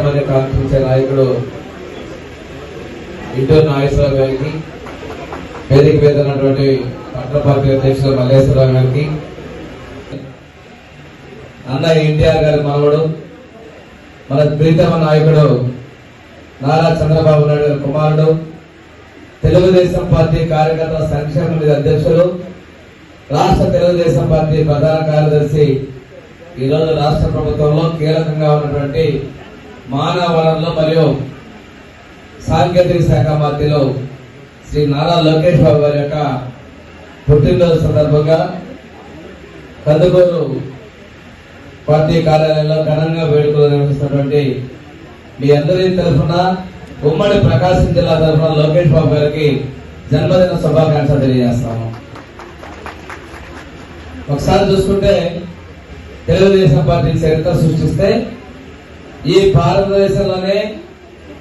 మంది కాంక్షించే నాయకుడు ఇంటూరు నాగేశ్వరరావు గారికి, వేదిక మీద ఉన్నటువంటి పట్టణ పార్టీ అధ్యక్షులు మల్లేశ్వరరావు గారికి, అన్న ఎన్టీఆర్ గారి మనవడు మన ప్రీతమ నాయకుడు నారా చంద్రబాబు నాయుడు గారి కుమారుడు, తెలుగుదేశం పార్టీ కార్యకర్తల సంక్షేమ నిధి అధ్యక్షులు, రాష్ట్ర తెలుగుదేశం పార్టీ ప్రధాన కార్యదర్శి, ఈరోజు రాష్ట్ర ప్రభుత్వంలో కీలకంగా ఉన్నటువంటి మానవ వనరులు మరియు సాంకేతిక శాఖ మంత్రిలో శ్రీ నారా లోకేష్ బాబు గారి యొక్క పుట్టినరోజు సందర్భంగా కందుకూరు పార్టీ కార్యాలయంలో ఘనంగా వేడుకలు నిర్వహిస్తున్నటువంటి మీ అందరి తరఫున ఉమ్మడి ప్రకాశం జిల్లా తరఫున లోకేష్ బాబు గారికి జన్మదిన శుభాకాంక్షలు తెలియజేస్తాము. ఒకసారి చూసుకుంటే తెలుగుదేశం పార్టీ చరిత్ర సృష్టిస్తే ఈ భారతదేశంలోనే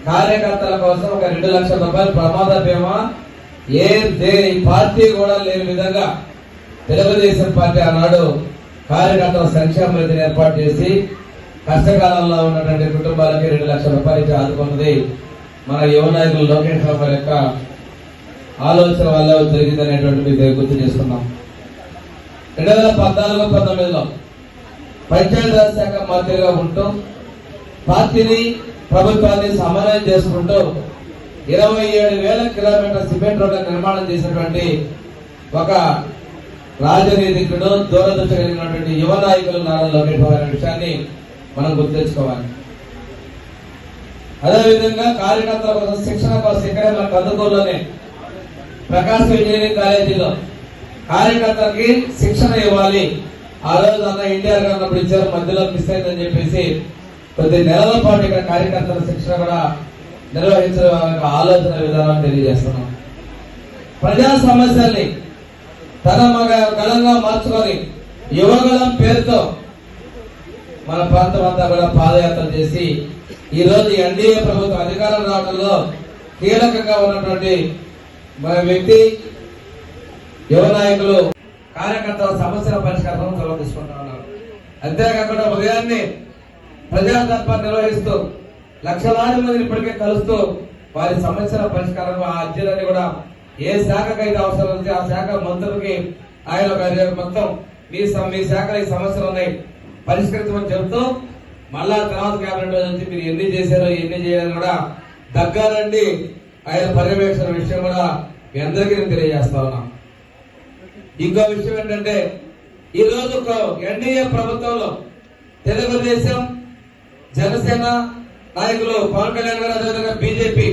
కార్యకర్తల కోసం ఒక 2 లక్షల రూపాయల ప్రమాద బీమా ఏ పార్టీ కూడా లేని విధంగా తెలుగుదేశం పార్టీ ఆనాడు కార్యకర్తల సంక్షేమ నిధిని ఏర్పాటు చేసి కష్టకాలంలో ఉన్నటువంటి కుటుంబాలకి 2 లక్షల రూపాయలు ఇచ్చి ఆదుకున్నది మన యువ నాయకులు లోకేష్ బాబు యొక్క ఆలోచన వల్ల జరిగిందనేటువంటి మీకు గుర్తు చేసుకున్నాం. 2014-19లో పంచాయతీరాజ్ శాఖ మంత్రిగా ఉంటూ పార్టీని ప్రభుత్వాన్ని సమన్వయం చేసుకుంటూ 27,000 కిలోమీటర్ల సిమెంట్ రోడ్ల నిర్మాణం చేసినటువంటి ఒక రాజనీతికుడు, దూరదృష్టి కలిగినటువంటి యువ నాయకులు నారా లోకేష్ బాబు అనే విషయాన్ని మనం గుర్తు తెచ్చుకోవాలి. అదేవిధంగా కార్యకర్తల కోసం శిక్షణ కోసం ఇక్కడే మన కందుకూరులోనే ప్రకాశం ఇంజనీరింగ్ కాలేజీలో కార్యకర్తలకి శిక్షణ ఇవ్వాలి. ఆ రోజు అన్న ఎన్టీఆర్ గారు అప్పుడు ఇచ్చారు, మధ్యలో మిస్ అయిందని చెప్పేసి కొద్ది నెలల పాటు ఇక్కడ కార్యకర్తల శిక్షణ కూడా నిర్వహించడం ఆలోచన విధానాన్ని తెలియజేస్తున్నాం. ప్రజా సమస్యల్ని తన గళంగా మార్చుకొని యువగళం పేరుతో మన ప్రాంతం అంతా కూడా పాదయాత్ర చేసి ఈ రోజు ఎన్డీఏ ప్రభుత్వం అధికారం రావడంలో కీలకంగా ఉన్నటువంటి మన వ్యక్తి యువ నాయకులు కార్యకర్తల సమస్యల పరిష్కారం చొరవ తీసుకుంటా ఉన్నారు. అంతేకాకుండా ఉదయాన్నే ప్రజా దర్బార్ నిర్వహిస్తూ లక్షలాది మందిని ఇప్పటికే కలుస్తూ వారి సమస్యల పరిష్కారం ఆ అర్జీలన్నీ కూడా ఏ శాఖకైతే అవసరం ఉంది ఆ శాఖ మంత్రులకి ఆయన మొత్తం మీ శాఖలో ఈ సమస్యలు ఉన్నాయి పరిష్కరించమని చెబుతూ మళ్ళా తర్వాత కేబినెట్ వచ్చి మీరు ఎన్ని చేశారో ఎన్ని చేయాలని కూడా దగ్గరండి ఆయన పర్యవేక్షణ విషయం కూడా మీ అందరికీ నేను తెలియజేస్తా ఉన్నా. ఇంకో విషయం ఏంటంటే ఈ రోజు ఎన్డీఏ ప్రభుత్వంలో తెలుగుదేశం, జనసేన నాయకులు పవన్ కళ్యాణ్ గారు, అదేవిధంగా బీజేపీ